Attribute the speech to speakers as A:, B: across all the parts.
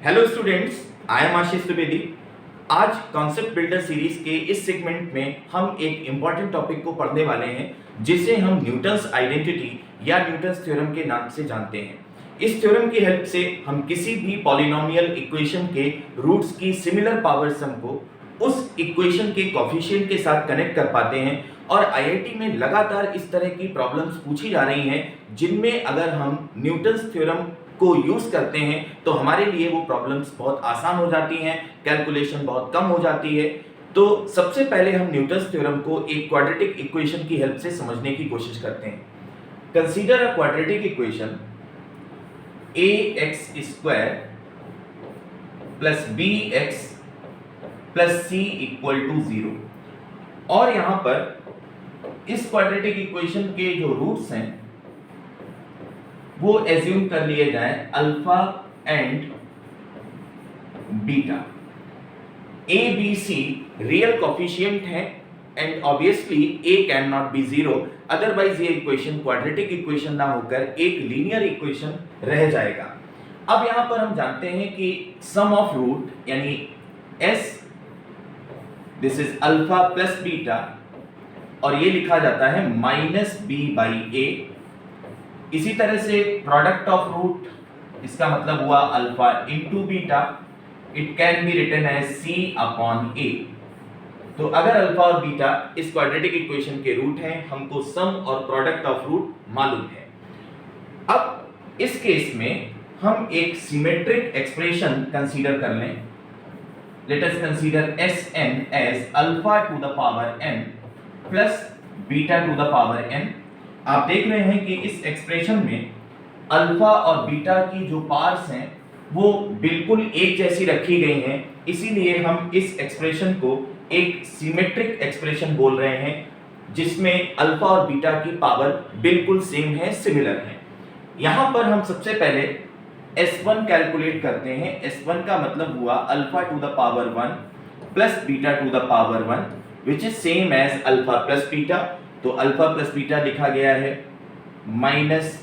A: Hello students, I am आशीष द्विवेदी। आज concept builder series के इस सेगमेंट में हम एक इम्पॉर्टेंट टॉपिक को पढ़ने वाले हैं जिसे हम न्यूटन्स आइडेंटिटी या न्यूटन्स थ्योरम के नाम से जानते हैं। इस थ्योरम की हेल्प से हम किसी भी पॉलिनोमियल इक्वेशन के रूट्स की सिमिलर पावर सम को उस इक्वेशन के कोफिशिएंट के साथ कनेक्ट कर पाते हैं। और आईआईटी में लगातार इस तरह की प्रॉब्लम्स पूछी जा रही हैं जिनमें अगर हम न्यूटन्स थ्योरम को यूज करते हैं तो हमारे लिए वो प्रॉब्लम्स बहुत आसान हो जाती हैं, कैलकुलेशन बहुत कम हो जाती है। तो सबसे पहले हम न्यूटन्स थ्योरम को एक क्वाड्रेटिक इक्वेशन की हेल्प से समझने की कोशिश करते हैं। Consider a quadratic equation ax square plus bx plus c equal to 0। और यहां पर इस क्वाड्रेटिक इक्वेशन के जो रूट्स हैं वो एज्यूम कर लिए जाए alpha and beta. A B C real coefficient है and obviously A can not be zero, otherwise ये इक्वेशन क्वाड्रेटिक इक्वेशन ना होकर एक लीनियर इक्वेशन रह जाएगा। अब यहां पर हम जानते हैं कि सम ऑफ रूट यानी S this is alpha plus beta और ये लिखा जाता है माइनस बी बाई ए। इसी तरह से प्रोडक्ट ऑफ रूट, इसका मतलब हुआ alpha into beta, it can be written as C upon A. तो अगर अल्फा और बीटा इस क्वाड्रेटिक इक्वेशन के रूट हैं, हमको सम और प्रोडक्ट ऑफ रूट मालूम है। अब इस केस में हम एक सिमेट्रिक एक्सप्रेशन कंसीडर कर लें। Let us consider S N as alpha to the power n plus beta to the power n. आप देख रहे हैं कि इस एक्सप्रेशन में अल्फा और बीटा की जो पार्ट्स हैं वो बिल्कुल एक जैसी रखी गई हैं, इसीलिए हम इस एक्सप्रेशन को एक सिमेट्रिक एक्सप्रेशन बोल रहे हैं जिसमें अल्फा और बीटा की पावर बिल्कुल सेम है, सिमिलर है। यहां पर हम सबसे पहले S1 कैलकुलेट करते हैं। S1 का मतलब हुआ alpha to the power 1 plus beta to the power 1 which is same as alpha plus beta. तो अल्फा प्लस बीटा लिखा गया है minus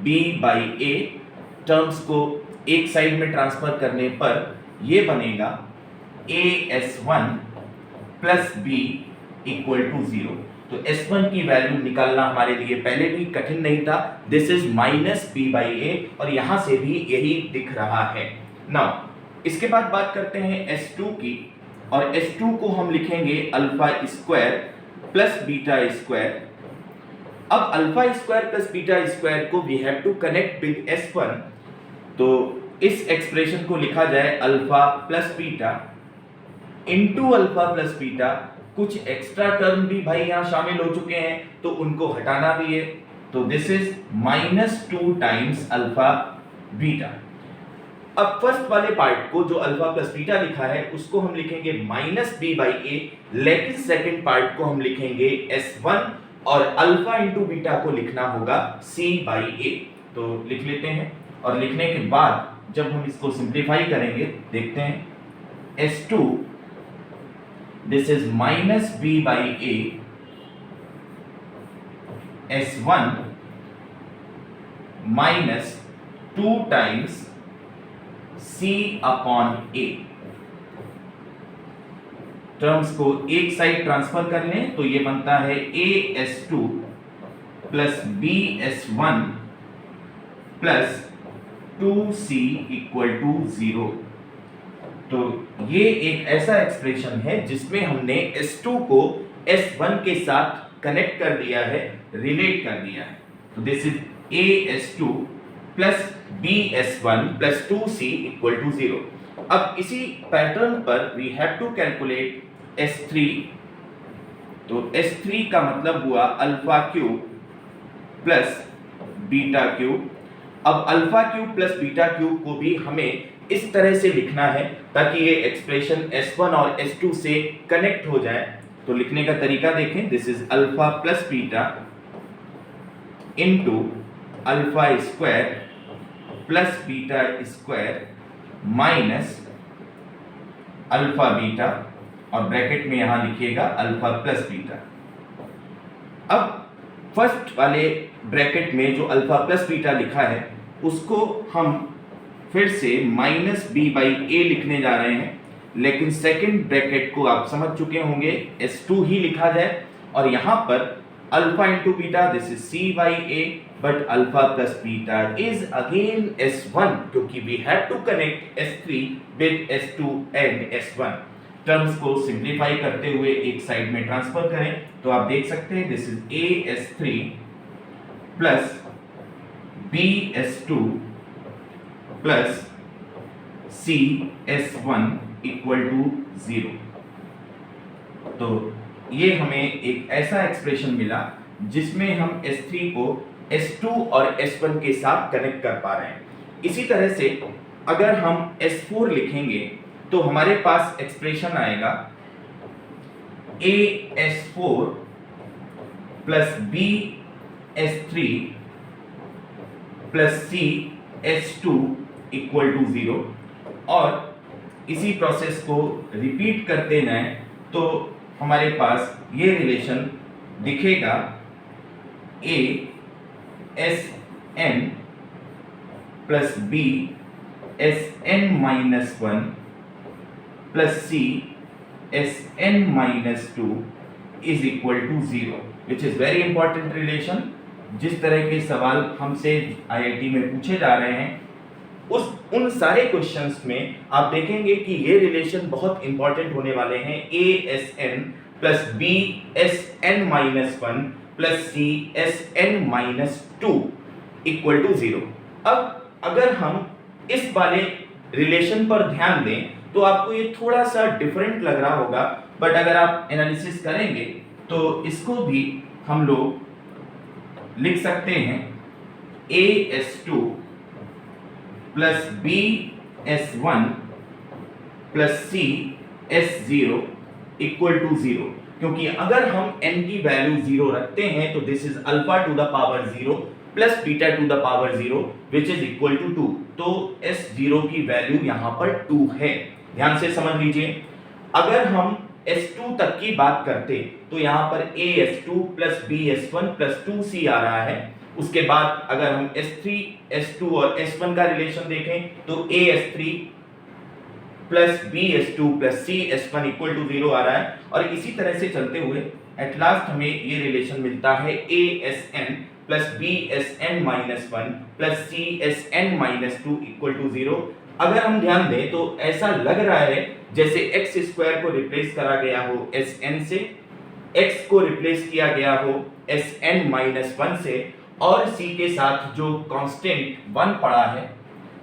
A: B by A. Terms को एक साइड में ट्रांसफर करने पर ये बनेगा AS1 plus B equal to 0। तो S1 की वैल्यू निकालना हमारे लिए पहले भी कठिन नहीं था। This is minus B by A और यहां से भी यही दिख रहा है। नाउ इसके बाद बात करते हैं S2 की, और S2 को हम लिखेंगे alpha square plus beta square. अब alpha square plus beta square को we have to connect with S1। तो इस एक्सप्रेशन को लिखा जाए alpha plus beta into alpha plus beta. कुछ एक्स्ट्रा टर्म भी भाई यहां शामिल हो चुके हैं तो उनको हटाना भी है। तो this is minus 2 times alpha beta. अब फर्स्ट वाले पार्ट को जो अल्फा प्लस बीटा लिखा है उसको हम लिखेंगे माइनस बी बाई ए, लेकिन सेकंड पार्ट को हम लिखेंगे S1 और अल्फा इंटू बीटा को लिखना होगा C बाई ए। तो लिख लेते हैं और लिखने के बाद जब हम इसको सिंप्लीफाई करेंगे देखते हैं S2 this is minus B by A S1 minus 2 times C upon A। Terms को एक साइड ट्रांसफर कर लें तो ये बनता है AS2 plus BS1 plus 2C equal to 0। तो ये एक ऐसा एक्सप्रेशन है जिसमें हमने S2 को S1 के साथ कनेक्ट कर दिया है, रिलेट कर दिया है। तो this is AS2 plus BS1 plus 2C equal to 0। अब इसी पैटर्न पर we have to calculate S3। तो S3 का मतलब हुआ alpha cube plus beta cube. अब alpha cube plus beta cube को भी हमें इस तरह से लिखना है ताकि ये एक्सप्रेशन S1 और S2 से कनेक्ट हो जाए। तो लिखने का तरीका देखें, this is alpha plus beta into alpha square plus beta square minus alpha beta और ब्रैकेट में यहां लिखिएगा अल्फा प्लस बीटा। अब फर्स्ट वाले ब्रैकेट में जो अल्फा प्लस बीटा लिखा है उसको हम फिर से -b/a लिखने जा रहे हैं, लेकिन सेकंड ब्रैकेट को आप समझ चुके होंगे, S2 ही लिखा जाए और यहाँ पर alpha into beta, this is c/a, but alpha plus beta is again S1 क्योंकि we have to connect S3 with S2 and S1। Terms को सिंप्लीफाई करते हुए एक साइड में ट्रांसफर करें तो आप देख सकते हैं this is AS3 plus BS2 plus CS1 equal to 0। तो ये हमें एक ऐसा एक्सप्रेशन मिला जिसमें हम S3 को S2 और S1 के साथ कनेक्ट कर पा रहे हैं। इसी तरह से अगर हम S4 लिखेंगे तो हमारे पास एक्सप्रेशन आएगा AS4 plus BS3 plus CS2 equal to 0। और इसी प्रोसेस को रिपीट करते जाएं तो हमारे पास ये रिलेशन दिखेगा ASN plus BSN-1 plus CSN-2 is equal to 0, which is very important relation. जिस तरह के सवाल हमसे IIT में पूछे जा रहे हैं उन सारे क्वेश्चंस में आप देखेंगे कि ये रिलेशन बहुत इंपॉर्टेंट होने वाले हैं। ASN plus BSN-1 plus CSN-2 equal to 0। अब अगर हम इस वाले रिलेशन पर ध्यान दें तो आपको ये थोड़ा सा डिफरेंट लग रहा होगा, बट अगर आप एनालिसिस करेंगे तो इसको भी हम लोग लिख सकते हैं AS2 plus BS1 plus CS0 equal to 0, क्योंकि अगर हम n की वैल्यू 0 रखते हैं तो this is alpha to the power 0 plus beta to the power 0 which is equal to 2। तो S0 की वैल्यू यहाँ पर 2 है, ध्यान से समझ लीजिए। अगर हम S2 तक की बात करते तो यहाँ पर AS2 plus BS1 plus 2C आ रहा है। उसके बाद अगर हम S3, S2 और S1 का रिलेशन देखें तो AS3 plus BS2 plus CS1 equal to 0 आ रहा है। और इसी तरह से चलते हुए एट लास्ट हमें ये रिलेशन मिलता है ASN plus BSN-1 plus CSN-2 equal to 0। अगर हम ध्यान दें तो ऐसा लग रहा है जैसे x स्क्वायर को रिप्लेस करा गया हो Sn से, x को रिप्लेस किया गया हो Sn-1 से, और c के साथ जो कांस्टेंट 1 पड़ा है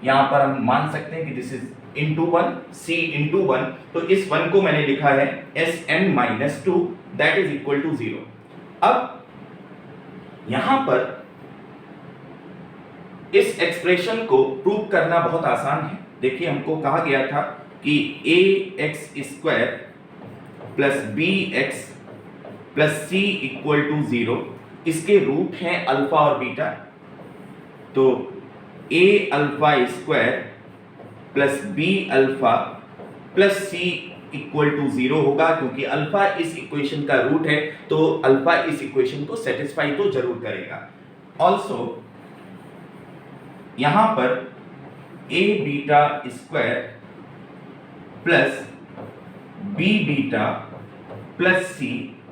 A: यहाँ पर हम मान सकते हैं कि this is into 1, c into 1, तो इस 1 को मैंने लिखा है Sn-2 that is equal to 0। अब यहां पर इस एक्सप्रेशन को प्रूव करना बहुत आसान है। देखिए हमको कहा गया था कि ax square plus bx plus c equal to 0, इसके रूट हैं अल्फा और बीटा। तो a alpha square plus b alpha plus c equal to 0 होगा, क्योंकि अल्फा इस इक्वेशन का रूट है तो अल्फा इस इक्वेशन को सेटिस्फाई तो जरूर करेगा। ऑल्सो यहां पर a beta square plus b beta plus c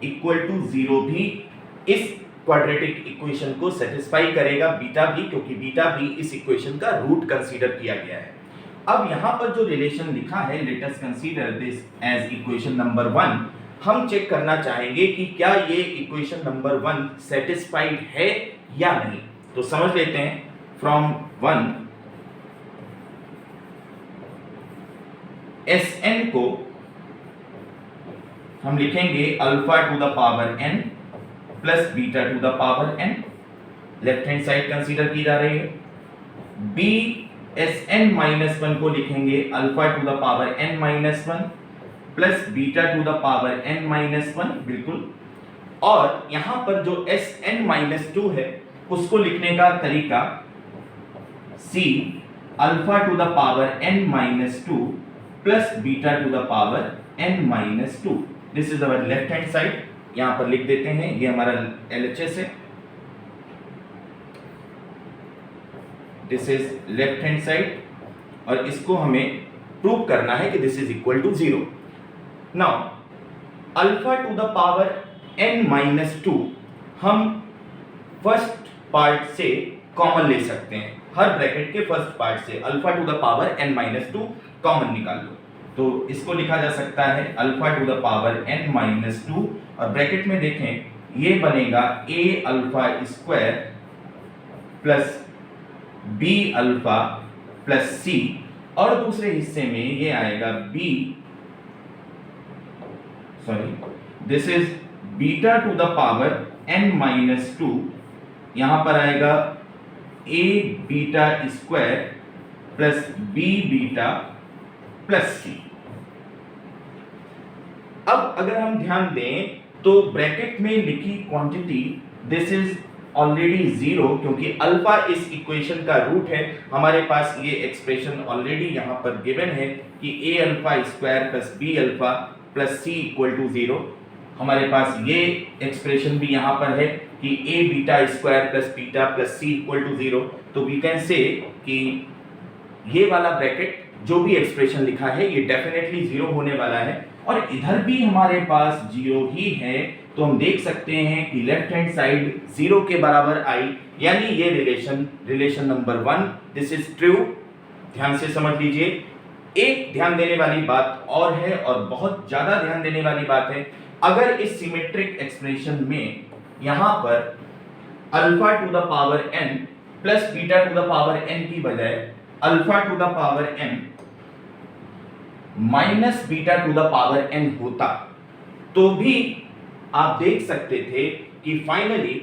A: equal to 0 भी इस क्वाड्रेटिक इक्वेशन को सेटिस्फाई करेगा, बीटा भी, क्योंकि बीटा भी इस इक्वेशन का रूट कंसीडर किया गया है। अब यहाँ पर जो रिलेशन लिखा है, let us consider this as equation number 1। हम चेक करना चाहेंगे कि क्या ये इक्वेशन नंबर 1 सेटिस्फाइड है या नहीं। तो समझ लेते हैं फ्रॉम 1 Sn को हम लिखेंगे alpha to the power n plus beta to the power n, left hand side consider की जा रही है। Sn-1 को लिखेंगे alpha to the power n-1 plus beta to the power n-1, बिल्कुल। और यहां पर जो Sn-2 है उसको लिखने का तरीका c alpha to the power n-2 plus beta to the power n-2। This is our left hand side, यहां पर लिख देते हैं, ये हमारा LHS है। This is left hand side और इसको हमें प्रूव करना है कि this is equal to 0। Now alpha to the power n minus 2 हम फर्स्ट पार्ट से कॉमन ले सकते हैं, हर ब्रैकेट के फर्स्ट पार्ट से alpha to the power n minus 2 common निकाल लो। तो इसको लिखा जा सकता है alpha to the power n minus 2 और ब्रैकेट में देखें ये बनेगा a alpha square plus b alpha plus c और दूसरे हिस्से में ये आएगा this is beta to the power n minus 2, यहां पर आएगा a beta square plus b beta plus c। अब अगर हम ध्यान दें तो ब्रैकेट में लिखी क्वांटिटी दिस इज ऑलरेडी 0 क्योंकि अल्फा इस इक्वेशन का रूट है। हमारे पास ये एक्सप्रेशन ऑलरेडी यहां पर गिवन है कि a alpha square plus b alpha plus c equal to 0। हमारे पास ये एक्सप्रेशन भी यहां पर है कि a beta square plus beta plus c equal to 0। तो वी कैन से कि ये वाला ब्रैकेट जो भी एक्सप्रेशन लिखा है ये डेफिनेटली 0 होने वाला है और इधर भी हमारे पास 0 ही है। तो हम देख सकते हैं कि लेफ्ट हैंड साइड 0 के बराबर आई, यानी ये relation number 1 this is true. ध्यान से समझ लीजिए। एक ध्यान देने वाली बात और है और बहुत ज्यादा ध्यान देने वाली बात है, अगर इस सिमेट्रिक एक्सप्रेशन में यहां पर alpha to the power n plus beta to the power n की बजाय alpha to the power n minus beta to the power n होता तो भी आप देख सकते थे कि फाइनली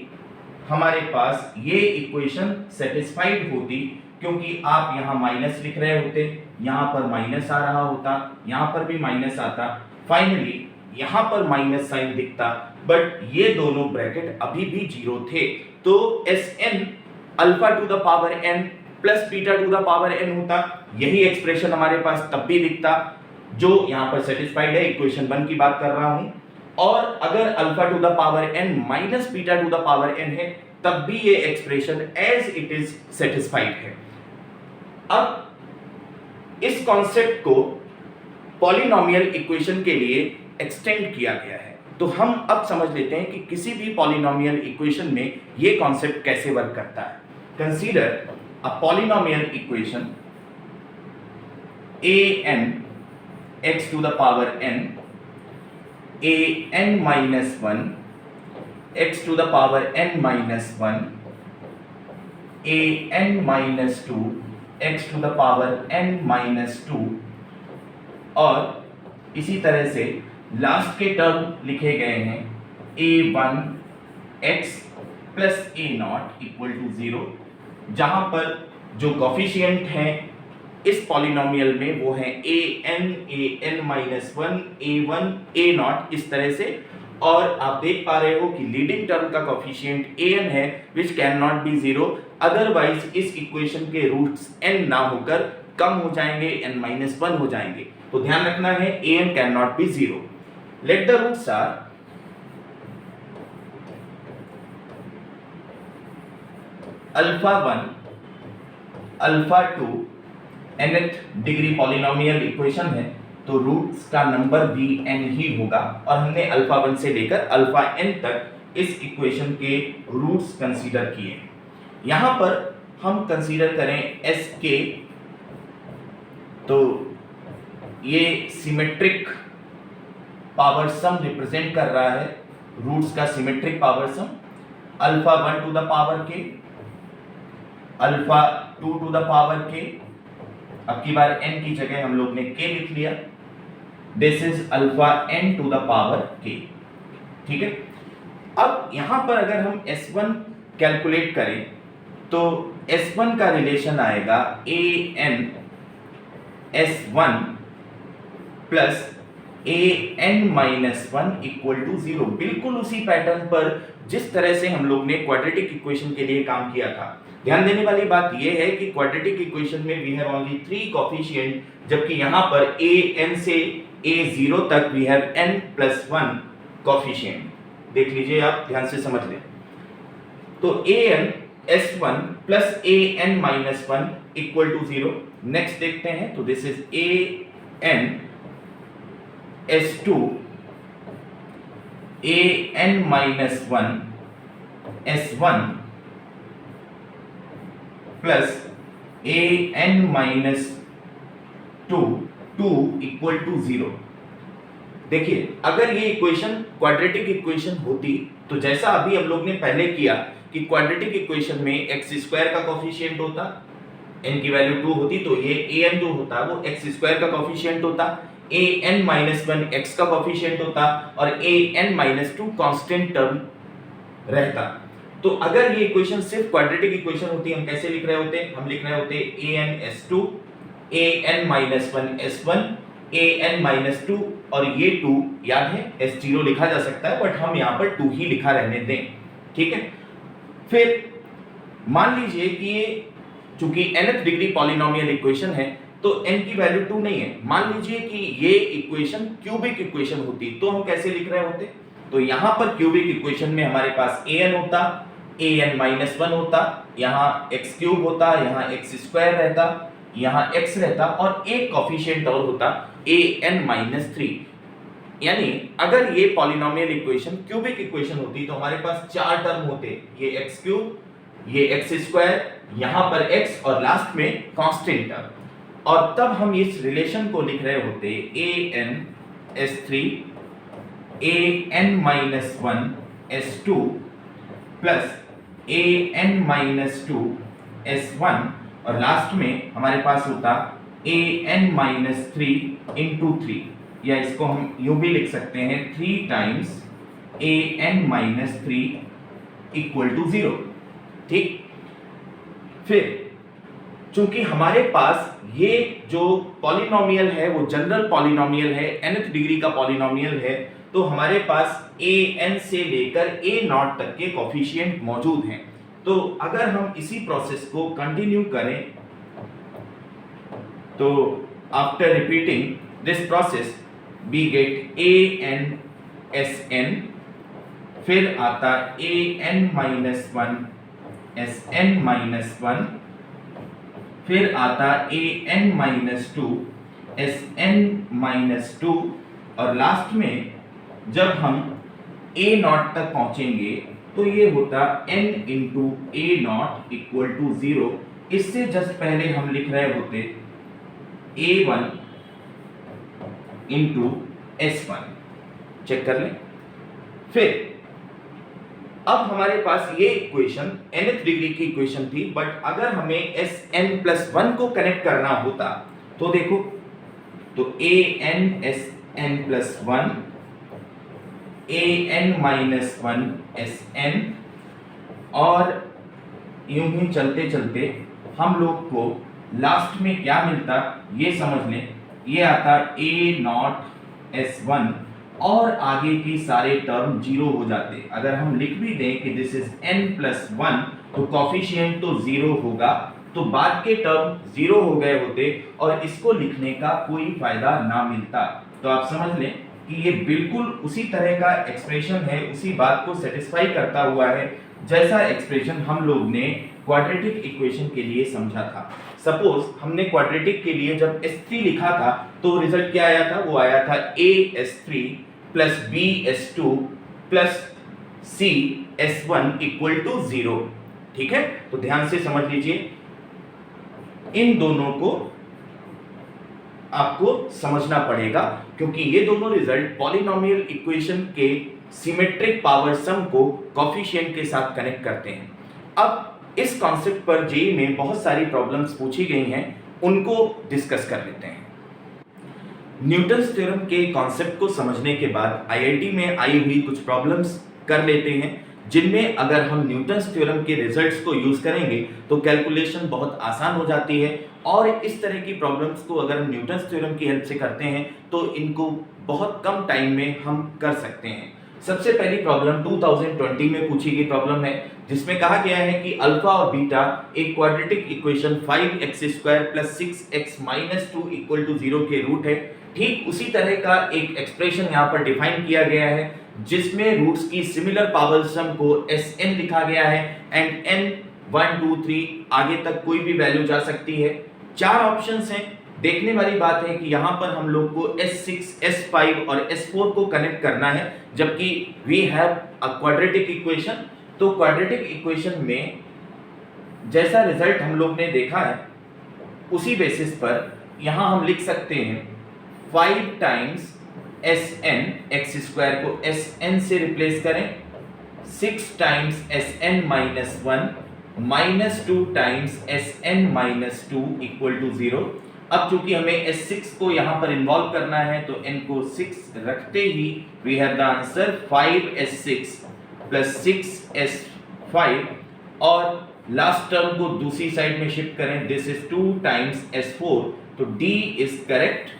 A: हमारे पास ये इक्वेशन सेटिस्फाइड होती, क्योंकि आप यहां माइनस लिख रहे होते, यहां पर माइनस आ रहा होता, यहां पर भी माइनस आता, फाइनली यहां पर माइनस साइन दिखता, बट ये दोनों ब्रैकेट अभी भी 0 थे। तो Sn alpha to the power n plus beta to the power n होता, यही एक्सप्रेशन हमारे पास तब भी दिखता जो यहां पर सेटिस्फाइड है, इक्वेशन 1 की बात कर रहा हूं। और अगर alpha to the power n minus beta to the power n है तब भी ये expression as it is satisfied है। अब इस कॉन्सेप्ट को पॉलिनोमियल इक्वेशन के लिए एक्सटेंड किया गया है, तो हम अब समझ लेते हैं कि किसी भी पॉलिनोमियल इक्वेशन में ये कॉन्सेप्ट कैसे वर्क करता है। Consider a polynomial equation an x to the power n an minus 1 x to the power n minus 1 an minus 2 x to the power n minus 2 और इसी तरह से लास्ट के टर्म लिखे गए हैं a1 x plus a not equal to 0, जहां पर जो कोफिशिएंट हैं इस पॉलिनोमियल में वो है an minus 1 a1 a not इस तरह से। और आप देख पा रहे हो कि लीडिंग टर्म का कोफिशिएंट an है which can not be 0, otherwise इस इक्वेशन के रूट्स n ना होकर कम हो जाएंगे, n माइनस 1 हो जाएंगे। तो ध्यान रखना है an can not be 0। Let the roots are alpha 1 alpha 2 nth degree polynomial equation है, तो रूट्स का नंबर भी n ही होगा और हमने अल्फा 1 से लेकर अल्फा n तक इस इक्वेशन के रूट्स कंसीडर किए। यहां पर हम कंसीडर करें sk, तो ये सिमेट्रिक पावर सम रिप्रेजेंट कर रहा है, रूट्स का symmetric power sum, alpha 1 to the power k, alpha 2 to the power k, अब की बार n की जगह हम लोग ने k लिख लिया, this is alpha n to the power k। ठीक है। अब यहां पर अगर हम S1 कैलकुलेट करें तो S1 का रिलेशन आएगा an S1 plus an minus 1 equal to 0, बिल्कुल उसी पैटर्न पर जिस तरह से हम लोग ने क्वाड्रेटिक इक्वेशन के लिए काम किया था। ध्यान देने वाली बात यह है कि क्वाड्रेटिक इक्वेशन में वी हैव ओनली 3 कोफिशिएंट, जबकि यहां पर an से a0 तक we have n plus 1 coefficient. देख लीजिए, आप ध्यान से समझ लें। तो an s1 plus an minus 1 equal to 0। Next देखते हैं, तो this is an s2 an minus 1 s1 plus an minus 2 equal to 0। देखिए, अगर ये इक्वेशन क्वाड्रेटिक इक्वेशन होती तो जैसा अभी हम लोग ने पहले किया कि क्वाड्रेटिक इक्वेशन में एक्स स्क्वायर का कोफिशिएंट होता, n की वैल्यू 2 होती तो ये an जो होता वो एक्स स्क्वायर का कोफिशिएंट होता, an minus 1 x का कोफिशिएंट होता और an minus 2 कांस्टेंट टर्म रहता। तो अगर ये इक्वेशन सिर्फ क्वाड्रेटिक इक्वेशन होती, हम कैसे लिख रहे होते? हम लिख रहे होते an s2 an minus 1 s1 an minus 2 और ये 2 याद है s0 लिखा जा सकता है, बट हम यहाँ पर 2 ही लिखा रहने दें, ठीक है। फिर मान लीजिए कि ये चूंकि nth डिग्री पॉलिनोमियल इक्वेशन है तो n की वैल्यू 2 नहीं है। मान लीजिए कि ये इक्वेशन क्यूबिक इक्वेशन होती तो हम कैसे लिख रहे होते? तो यहाँ पर क्यूबिक इक्वेशन में हमारे पास an होता, an minus 1 होता, यहाँ x क्यूब होता, यहाँ x स्क्वायर रहता, यहाँ x रहता और एक कोफिशिएंट और होता an minus 3। यानी अगर ये पॉलिनोमियल इक्वेशन क्यूबिक इक्वेशन होती तो हमारे पास 4 टर्म होते, ये x क्यूब, ये x स्क्वायर, यहाँ पर x और लास्ट में कांस्टेंट टर्म। और तब हम इस रिलेशन को लिख रहे होते an s3 an minus 1 s2 plus an minus 2 s1 और लास्ट में हमारे पास होता an minus 3 into 3, या इसको हम यूं भी लिख सकते हैं 3 times an minus 3 equal to 0, ठीक। फिर चूंकि हमारे पास ये जो पॉलिनोमियल है वो जनरल पॉलिनोमियल है, nth डिग्री का पॉलिनोमियल है, तो हमारे पास an से लेकर a0 तक के कोफिशिएंट मौजूद हैं। तो अगर हम इसी प्रोसेस को कंटिन्यू करें तो after repeating this process we get an sn, फिर आता an minus 1 sn minus 1, फिर आता an minus 2 sn minus 2 और लास्ट में जब हम a0 तक पहुंचेंगे तो ये होता n into a0 equal to 0। इससे जस्ट पहले हम लिख रहे होते a1 into s1, चेक कर लें। फिर अब हमारे पास ये इक्वेशन nth डिग्री की इक्वेशन थी, बट अगर हमें sn+1 को कनेक्ट करना होता तो देखो, तो an sn+1 an minus 1 sn और यूं ही चलते चलते हम लोग को लास्ट में क्या मिलता ये समझ लें, ये आता a0 s1 और आगे की सारे टर्म जीरो हो जाते। अगर हम लिख भी दें कि दिस इज n+1 तो कोफिशिएंट तो जीरो होगा, तो बाद के टर्म जीरो हो गए होते और इसको लिखने का कोई फायदा ना मिलता। तो आप समझ लें कि ये बिल्कुल उसी तरह का एक्सप्रेशन है, उसी बात को सेटिस्फाई करता हुआ है जैसा एक्सप्रेशन हम लोग ने क्वाड्रेटिक इक्वेशन के लिए समझा था। सपोज हमने क्वाड्रेटिक के लिए जब s3 लिखा था तो रिजल्ट क्या आया था? वो आया था a(s3) plus b(s2) plus c(s1) equal to 0, ठीक है। तो ध्यान से समझ लीजिए, इन दोनों को आपको समझना पड़ेगा क्योंकि ये दोनों रिजल्ट पॉलिनोमियल इक्वेशन के सिमेट्रिक पावर सम को कोफिशिएंट के साथ कनेक्ट करते हैं। अब इस कॉन्सेप्ट पर जेईई में बहुत सारी प्रॉब्लम्स पूछी गई हैं, उनको डिस्कस कर लेते हैं। न्यूटन्स थ्योरम के कॉन्सेप्ट को समझने के बाद आईआईटी में आई हुई कुछ प्रॉब्लम्स कर लेते हैं, जिनमें अगर हम न्यूटन्स थ्योरम के रिजल्ट्स को यूज करेंगे तो कैलकुलेशन बहुत आसान हो जाती है और इस तरह की प्रॉब्लम्स को अगर हम न्यूटन्स थ्योरम की हेल्प से करते हैं तो इनको बहुत कम टाइम में हम कर सकते हैं। सबसे पहली प्रॉब्लम 2020 में पूछी गई प्रॉब्लम है, जिसमें कहा गया है कि अल्फा और बीटा एक क्वाड्रेटिक इक्वेशन 5x² + 6x - 2 = 0 के रूट है। ठीक उसी तरह का एक एक्सप्रेशन यहाँ पर डिफाइन किया गया है जिसमें रूट्स की सिमिलर पावर सम को Sn लिखा गया है एंड n 1 2 3 आगे तक कोई भी वैल्यू जा सकती है। 4 ऑप्शंस हैं। देखने वाली बात है कि यहाँ पर हम लोग को S6, S5 और S4 को कनेक्ट करना है, जबकि we have a quadratic equation. तो क्वाड्रेटिक इक्वेशन में जैसा रिजल्ट हम लोग ने देखा है उसी बेसिस पर यहाँ हम लिख सकते हैं 5 टाइम्स Sn, एक्स स्क्वायर को Sn से रिप्लेस करें, 6 times Sn minus 1 minus 2 times Sn minus 2 equal to 0। अब चूंकि हमें S6 को यहाँ पर इन्वॉल्व करना है तो n को 6 रखते ही we have the answer 5S6 plus 6S5 और लास्ट टर्म को दूसरी साइड में शिफ्ट करें, दिस इज 2 टाइम्स S4। तो D is correct,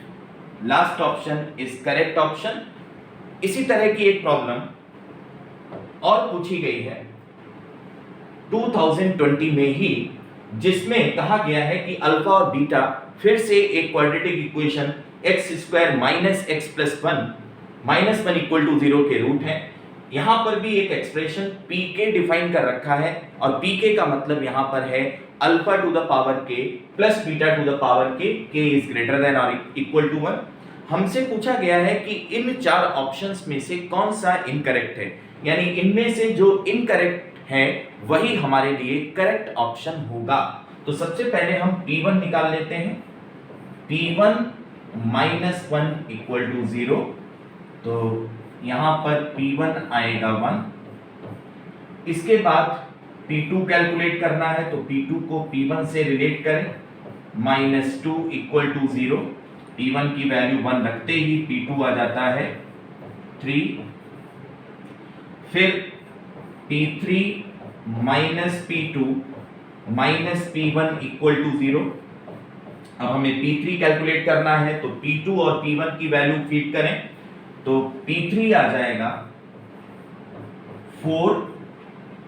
A: last option is correct option. इसी तरह की एक प्रॉब्लम और पूछी गई है 2020 में ही, जिसमें कहा गया है कि अल्फा और बीटा फिर से एक quadratic equation x square minus x plus 1 minus 1 equal to 0 के रूट है। यहां पर भी एक एक्सप्रेशन pk डिफाइन कर रखा है और pk का मतलब यहां पर है alpha to the power k plus beta to the power k is greater than और इक्वल टू 1। हमसे पूछा गया है कि इन 4 ऑप्शंस में से कौन सा इनकरेक्ट है, यानी इनमें से जो इनकरेक्ट है वही हमारे लिए करेक्ट ऑप्शन होगा। तो सबसे पहले हम P1 निकाल लेते हैं, P1 माइनस 1 इक्वल टू 0। तो यहां पर P1 आएगा 1। इसके बाद P2 कैलकुलेट करना है, तो P2 को P1 से रिलेट करें, माइनस 2 इक्वल टू 0। P1 की वैल्यू 1 रखते ही P2 आ जाता है 3। फिर P3 minus P2 minus P1 equal to 0। अब हमें P3 कैलकुलेट करना है, तो P2 और P1 की वैल्यू फीड करें, तो P3 आ जाएगा 4।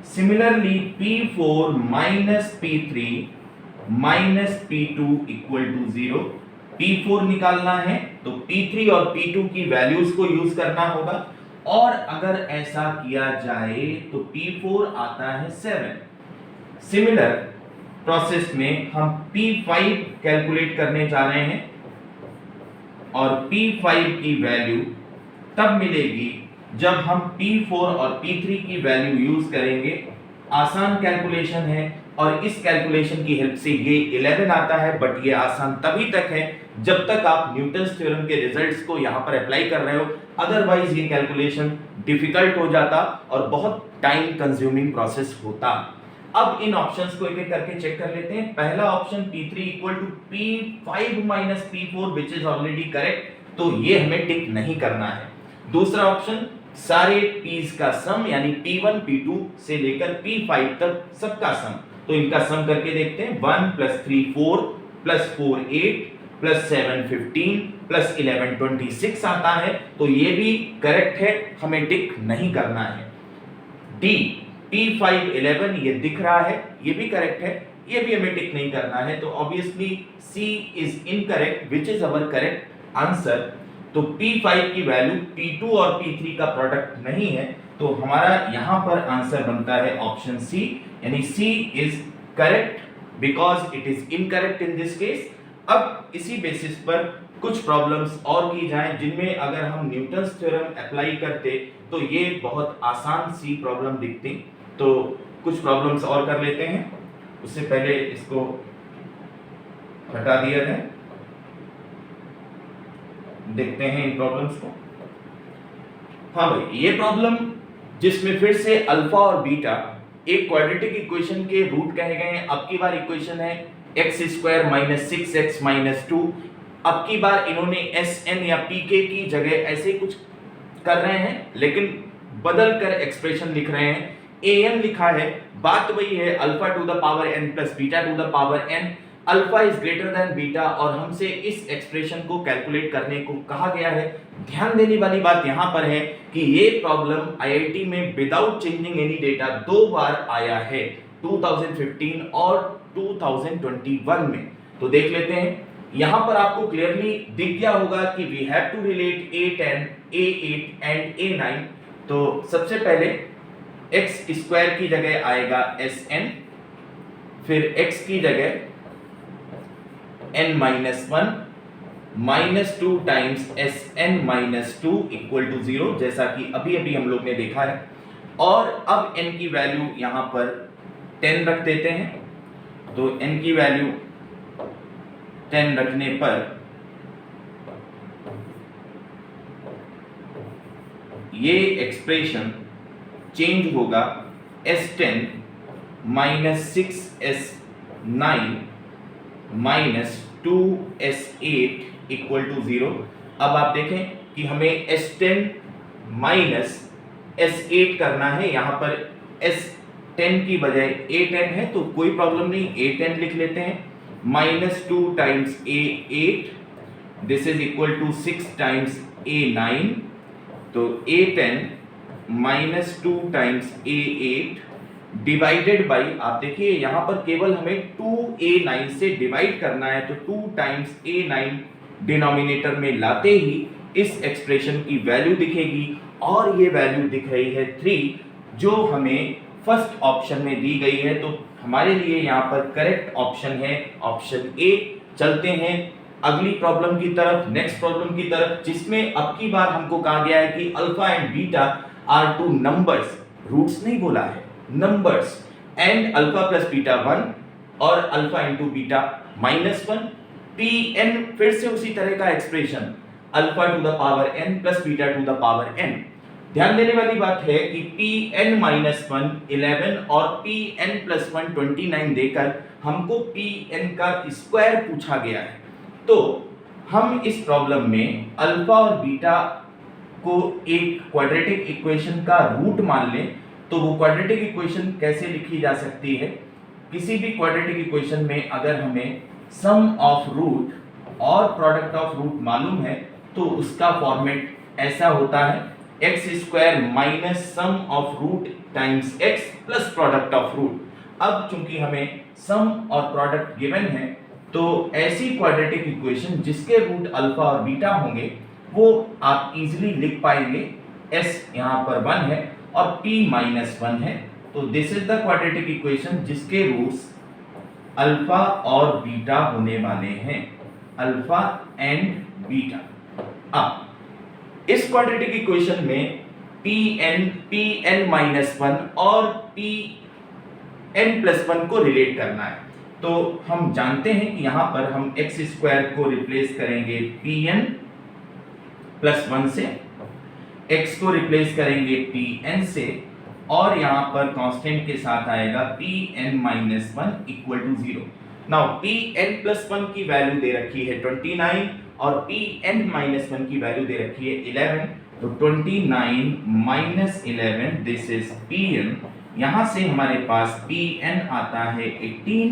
A: Similarly P4 minus P3 minus P2 equal to 0। P4 निकालना है तो P3 और P2 की वैल्यूज को यूज करना होगा, और अगर ऐसा किया जाए तो P4 आता है 7। सिमिलर प्रोसेस में हम P5 कैलकुलेट करने जा रहे हैं और P5 की वैल्यू तब मिलेगी जब हम P4 और P3 की वैल्यू यूज करेंगे। आसान कैलकुलेशन है और इस कैलकुलेशन की हेल्प से ये 11 आता है, बट ये आसान तभी तक है जब तक आप न्यूटन्स थ्योरम के रिजल्ट्स को यहाँ पर अप्लाई कर रहे हो, अदरवाइज ये कैलकुलेशन डिफिकल्ट हो जाता और बहुत टाइम कंज्यूमिंग प्रोसेस होता। अब इन ऑप्शंस को एक एक करके चेक कर लेते हैं। पहला option P3 equal to P5 minus P4 which is already correct, तो ये हमें टिक नहीं करना है। दूसरा ऑप्शन सारे P's का सम, यानी P1 P2 से लेकर P5 तक सबका सम, तो इनका सम करके देखते हैं। 1 प्लस 3 4 प्लस 4 8 प्लस 7 15 प्लस 11 26 आता है, तो ये भी करेक्ट है, हमें टिक नहीं करना है। D P5 11 ये दिख रहा है, ये भी करेक्ट है, ये भी हमें टिक नहीं करना है, तो obviously C is incorrect which is our correct answer. तो P5 की वैल्यू P2 और P3 का प्रोडक्ट नहीं है, तो हमारा यहां पर आंसर बनता है ऑप्शन C, यानी C is correct because it is incorrect in this case. अब इसी बेसिस पर कुछ प्रॉब्लम्स और की जाएं जिनमें अगर हम न्यूटन्स थ्योरम अप्लाई करते तो ये बहुत आसान सी प्रॉब्लम दिखती। तो कुछ प्रॉब्लम्स और कर लेते हैं, उससे पहले इसको हटा दिया जाए, देखते हैं इन प्रॉब्लम्स को। हाँ भाई, ये प्रॉब्लम जिसमें फिर से अल्फा और बीटा एक क्वाड्रेटिक इक्वेशन के रूट कहे गए हैं। अब की बार इक्वेशन है x square minus 6x minus 2। अब की बार इन्होंने Sn या Pk की जगह ऐसे कुछ कर रहे हैं, लेकिन बदल कर एक्सप्रेशन लिख रहे हैं। An लिखा है, बात वही है, alpha to the power n plus beta to the power n। Alpha is greater than beta और हमसे इस एक्सप्रेशन को कैलकुलेट करने को कहा गया है। ध्यान देने वाली बात यहां पर है कि ये प्रॉब्लम आईआईटी में विदाउट चेंजिंग एनी डेटा 2 बार आया है, 2015 और 2021 में। तो देख लेते हैं, यहां पर आपको क्लियरली दिख गया होगा कि we have to relate A10, A8 and A9। तो सबसे पहले x स्क्वायर की जगह आएगा Sn फिर x की जगह n minus 1 minus 2 times S N minus 2 equal to 0, जैसा कि अभी अभी हम लोग ने देखा है। और अब n की वैल्यू यहां पर 10 रख देते हैं, तो n की वैल्यू 10 रखने पर ये एक्सप्रेशन चेंज होगा S10 minus 6S9 minus 2S8 equal to 0। अब आप देखें कि हमें S10 माइनस S8 करना है, यहां पर S10 की बजाय A10 है तो कोई प्रॉब्लम नहीं, A10 लिख लेते हैं। Minus 2 times A8 this is equal to 6 times A9, तो A10 minus 2 times A8 divided by, आप देखिए यहां पर केवल हमें 2A9 से डिवाइड करना है, तो 2 टाइम्स A9 डिनोमिनेटर में लाते ही इस एक्सप्रेशन की वैल्यू दिखेगी, और ये वैल्यू दिख रही है 3, जो हमें फर्स्ट ऑप्शन में दी गई है। तो हमारे लिए यहाँ पर करेक्ट ऑप्शन है ऑप्शन ए। चलते हैं अगली प्रॉब्लम की तरफ, नेक्स्ट प्रॉब्लम की तरफ, जिसमें अब की बार हमको कहा गया है कि alpha and beta are two numbers, roots नहीं बोला है, numbers, and alpha plus beta 1 और alpha into beta minus 1, P N फिर से उसी तरह का expression, alpha to the power n plus beta to the power n. ध्यान देने वाली बात है कि पी एन माइनस 1 11 और पी एन प्लस 1 29 देकर हमको पी एन का स्क्वायर पूछा गया है। तो हम इस प्रॉब्लम में अल्फा और बीटा को एक क्वाड्रेटिक इक्वेशन का रूट मान लें, तो वो क्वाड्रेटिक इक्वेशन कैसे लिखी जा सकती है? किसी भी क्वाड्रेटिक इक्वेशन में अगर हमें सम ऑफ रूट और प्रोडक्ट ऑफ रूट मालूम है तो उसका फॉर्मेट ऐसा होता है x square minus sum of root times x plus product of root. अब चूंकि हमें सम और प्रोडक्ट गिवन है, तो ऐसी क्वाड्रेटिक इक्वेशन जिसके रूट अल्फा और बीटा होंगे वो आप इजीली लिख पाएंगे। एस यहाँ पर 1 है और p माइनस 1 है, तो this is the quadratic equation जिसके रूट्स अल्फा और बीटा होने वाले हैं, अल्फा एंड बीटा। अब इस क्वाड्रेटिक इक्वेशन में pn माइनस 1 और pn प्लस 1 को रिलेट करना है। तो हम जानते हैं कि यहां पर हम एक्स स्क्वायर को रिप्लेस करेंगे pn प्लस 1 से, x को रिप्लेस करेंगे pn से, और यहां पर कांस्टेंट के साथ आएगा pn minus 1 equal to 0। Now pn plus 1 की वैल्यू दे रखी है 29 और pn माइनस 1 की वैल्यू दे रखी है 11, तो 29 माइनस 11 दिस इज pn। यहां से हमारे पास pn आता है 18,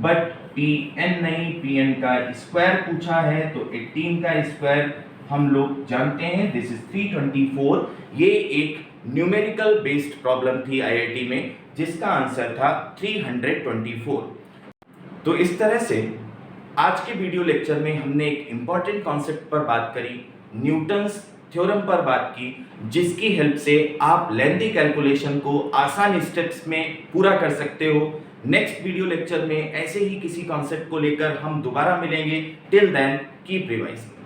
A: बट pn नहीं, pn का स्क्वायर पूछा है, तो 18 का स्क्वायर हम लोग जानते हैं दिस इज 324। ये एक न्यूमेरिकल बेस्ड प्रॉब्लम थी आईआईटी में, जिसका आंसर था 324। तो इस तरह से आज के वीडियो लेक्चर में हमने एक इंपॉर्टेंट कॉन्सेप्ट पर बात करी, न्यूटन्स थ्योरम पर बात की, जिसकी हेल्प से आप लेंथी कैलकुलेशन को आसान स्टेप्स में पूरा कर सकते हो। नेक्स्ट वीडियो लेक्चर में ऐसे ही किसी कॉन्सेप्ट को लेकर हम दोबारा मिलेंगे। Till then keep revising.